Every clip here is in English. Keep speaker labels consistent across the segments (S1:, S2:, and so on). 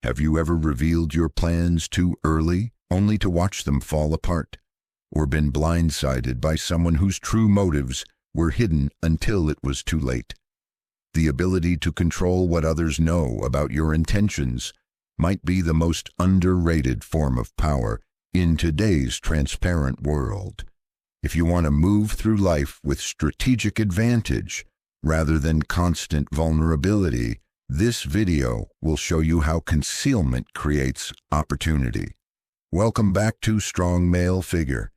S1: Have you ever revealed your plans too early, only to watch them fall apart? Or been blindsided by someone whose true motives were hidden until it was too late? The ability to control what others know about your intentions might be the most underrated form of power in today's transparent world. If you want to move through life with strategic advantage rather than constant vulnerability, this video will show you how concealment creates opportunity. Welcome back to Strong Male Figure.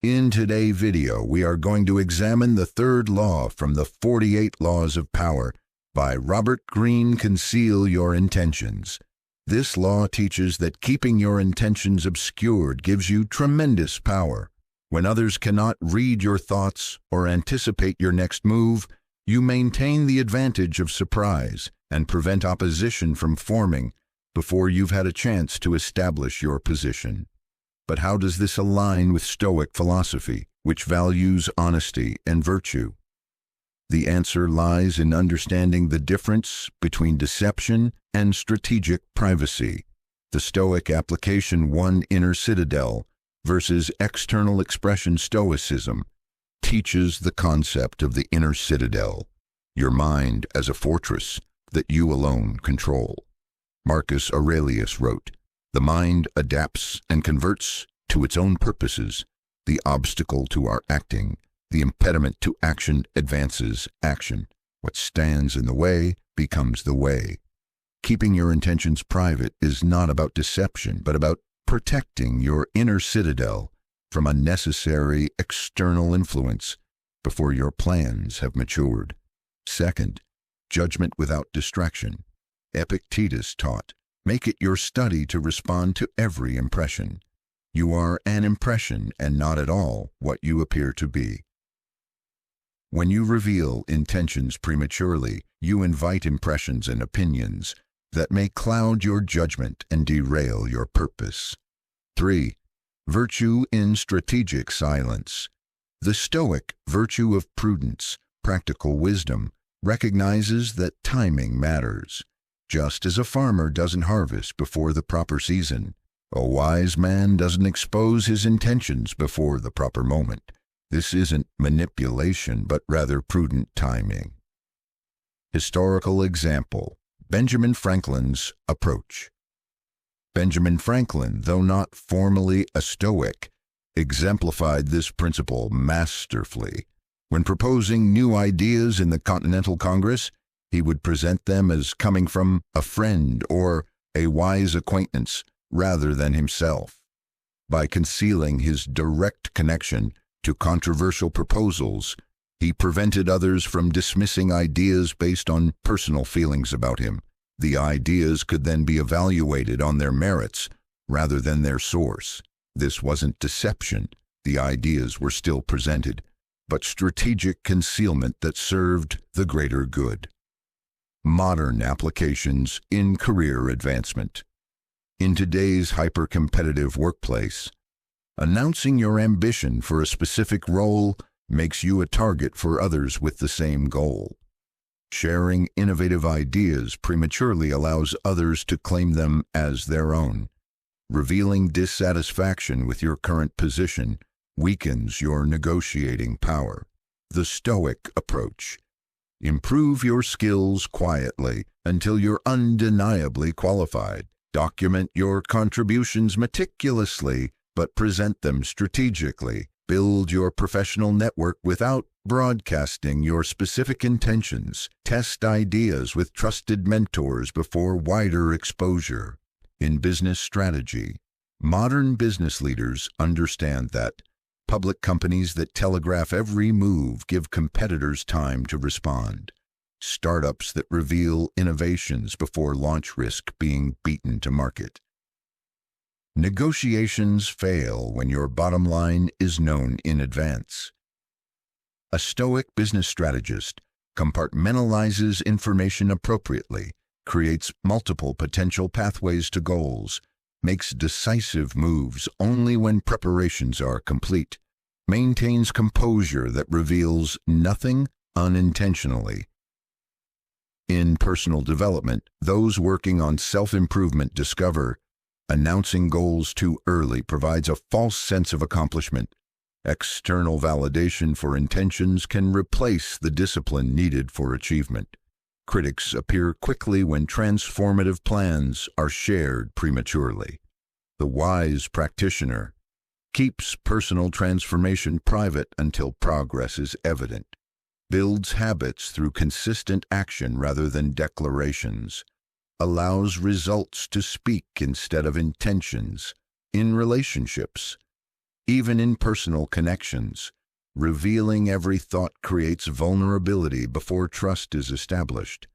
S1: In today's video, we are going to examine the third law from the 48 Laws of Power by Robert Greene. Conceal your intentions. This law teaches that keeping your intentions obscured gives you tremendous power. When others cannot read your thoughts or anticipate your next move, you maintain the advantage of surprise and prevent opposition from forming before you've had a chance to establish your position. But how does this align with Stoic philosophy, which values honesty and virtue? The answer lies in understanding the difference between deception and strategic privacy. The Stoic application, one inner citadel versus external expression stoicism, teaches the concept of the inner citadel, your mind as a fortress that you alone control. Marcus Aurelius wrote, "The mind adapts and converts to its own purposes. The obstacle to our acting, the impediment to action advances action. What stands in the way becomes the way." Keeping your intentions private is not about deception, but about protecting your inner citadel from unnecessary external influence before your plans have matured. Second, judgment without distraction. Epictetus taught, "Make it your study to respond to every impression. You are an impression and not at all what you appear to be." When you reveal intentions prematurely, you invite impressions and opinions that may cloud your judgment and derail your purpose. 3. Virtue in strategic silence. The Stoic virtue of prudence, practical wisdom, recognizes that timing matters. Just as a farmer doesn't harvest before the proper season, a wise man doesn't expose his intentions before the proper moment. This isn't manipulation, but rather prudent timing. Historical example: Benjamin Franklin's approach. Benjamin Franklin, though not formally a Stoic, exemplified this principle masterfully. When proposing new ideas in the Continental Congress, he would present them as coming from a friend or a wise acquaintance rather than himself. By concealing his direct connection to controversial proposals, he prevented others from dismissing ideas based on personal feelings about him. The ideas could then be evaluated on their merits rather than their source. This wasn't deception. The ideas were still presented, but strategic concealment that served the greater good. Modern applications in career advancement. In today's hyper-competitive workplace, announcing your ambition for a specific role makes you a target for others with the same goal. Sharing innovative ideas prematurely allows others to claim them as their own. Revealing dissatisfaction with your current position weakens your negotiating power. The Stoic approach: improve your skills quietly until you're undeniably qualified. Document your contributions meticulously, but present them strategically. Build your professional network without broadcasting your specific intentions. Test ideas with trusted mentors before wider exposure. In business strategy, modern business leaders understand that public companies that telegraph every move give competitors time to respond. Startups that reveal innovations before launch risk being beaten to market. Negotiations fail when your bottom line is known in advance. A Stoic business strategist compartmentalizes information appropriately, creates multiple potential pathways to goals, makes decisive moves only when preparations are complete, maintains composure that reveals nothing unintentionally. In personal development, those working on self-improvement discover announcing goals too early provides a false sense of accomplishment. External validation for intentions can replace the discipline needed for achievement. Critics appear quickly when transformative plans are shared prematurely. The wise practitioner keeps personal transformation private until progress is evident, builds habits through consistent action rather than declarations, allows results to speak instead of intentions. In relationships, even in personal connections, revealing every thought creates vulnerability before trust is established.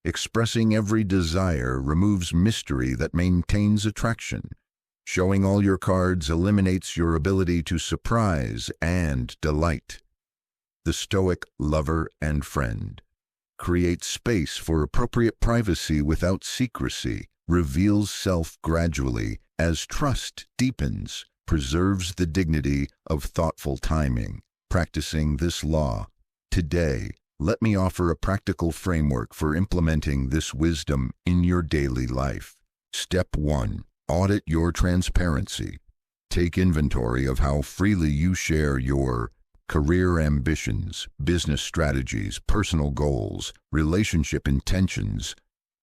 S1: Expressing every desire removes mystery that maintains attraction. Showing all your cards eliminates your ability to surprise and delight. The Stoic lover and friend creates space for appropriate privacy without secrecy, reveals self gradually as trust deepens, preserves the dignity of thoughtful timing. Practicing this law today, let me offer a practical framework for implementing this wisdom in your daily life. Step 1. Audit your transparency. Take inventory of how freely you share your career ambitions, business strategies, personal goals, relationship intentions.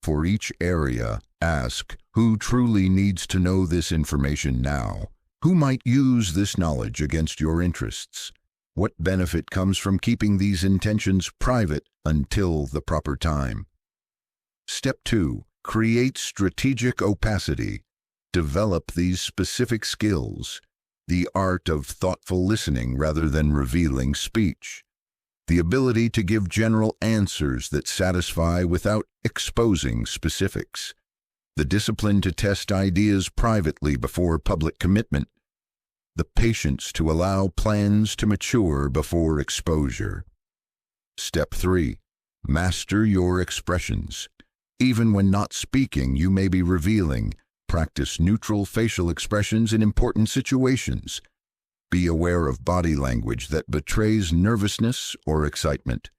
S1: For each area, ask, who truly needs to know this information now? Who might use this knowledge against your interests? What benefit comes from keeping these intentions private until the proper time? Step 2. Create strategic opacity. Develop these specific skills. The art of thoughtful listening rather than revealing speech. The ability to give general answers that satisfy without exposing specifics. The discipline to test ideas privately before public commitment. The patience to allow plans to mature before exposure. Step 3. Master your expressions. Even when not speaking, you may be revealing. Practice neutral facial expressions in important situations. Be aware of body language that betrays nervousness or excitement.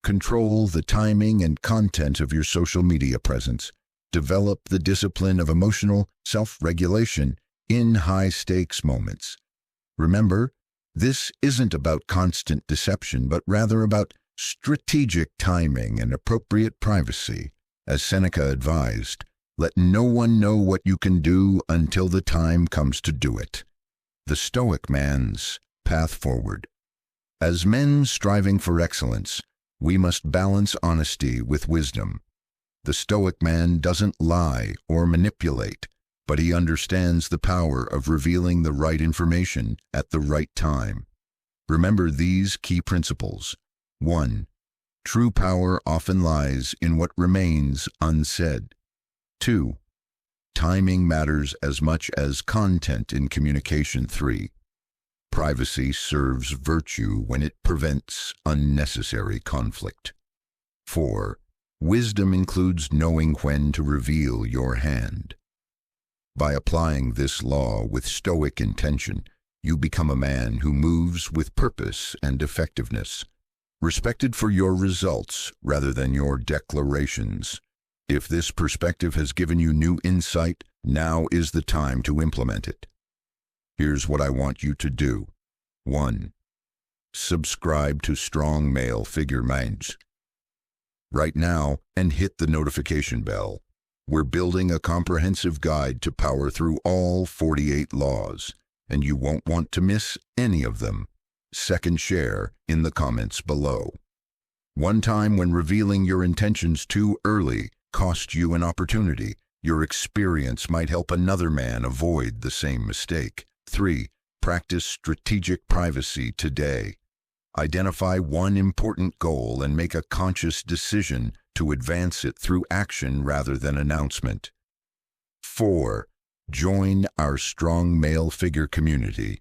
S1: Control the timing and content of your social media presence. Develop the discipline of emotional self-regulation in high-stakes moments. Remember, this isn't about constant deception, but rather about strategic timing and appropriate privacy. As Seneca advised, let no one know what you can do until the time comes to do it. The Stoic man's path forward. As men striving for excellence, we must balance honesty with wisdom. The Stoic man doesn't lie or manipulate, but he understands the power of revealing the right information at the right time. Remember these key principles. 1. True power often lies in what remains unsaid. 2. Timing matters as much as content in communication. 3. Privacy serves virtue when it prevents unnecessary conflict. 4. Wisdom includes knowing when to reveal your hand. By applying this law with Stoic intention, you become a man who moves with purpose and effectiveness, respected for your results rather than your declarations. If this perspective has given you new insight, now is the time to implement it. Here's what I want you to do. 1. Subscribe to Strong Male Figure Minds right now and hit the notification bell. We're building a comprehensive guide to power through all 48 laws, and you won't want to miss any of them. Second, share in the comments below. One time when revealing your intentions too early cost you an opportunity. Your experience might help another man avoid the same mistake. 3. Practice strategic privacy today. Identify one important goal and make a conscious decision to advance it through action rather than announcement. 4. Join our Strong Male Figure community.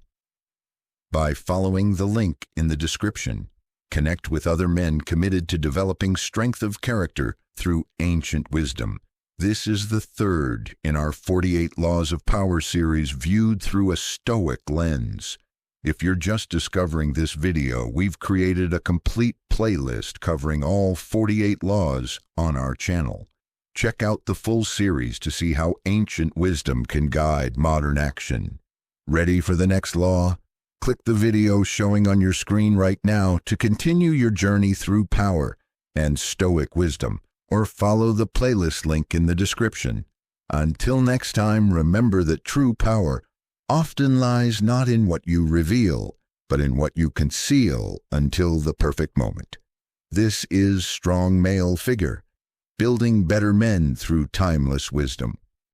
S1: By following the link in the description, connect with other men committed to developing strength of character through ancient wisdom. This is the third in our 48 Laws of Power series viewed through a Stoic lens. If you're just discovering this video, we've created a complete playlist covering all 48 laws on our channel. Check out the full series to see how ancient wisdom can guide modern action. Ready for the next law? Click the video showing on your screen right now to continue your journey through power and stoic wisdom, or follow the playlist link in the description. Until next time, remember that true power often lies not in what you reveal, but in what you conceal until the perfect moment. This is Strong Male Figure, building better men through timeless wisdom.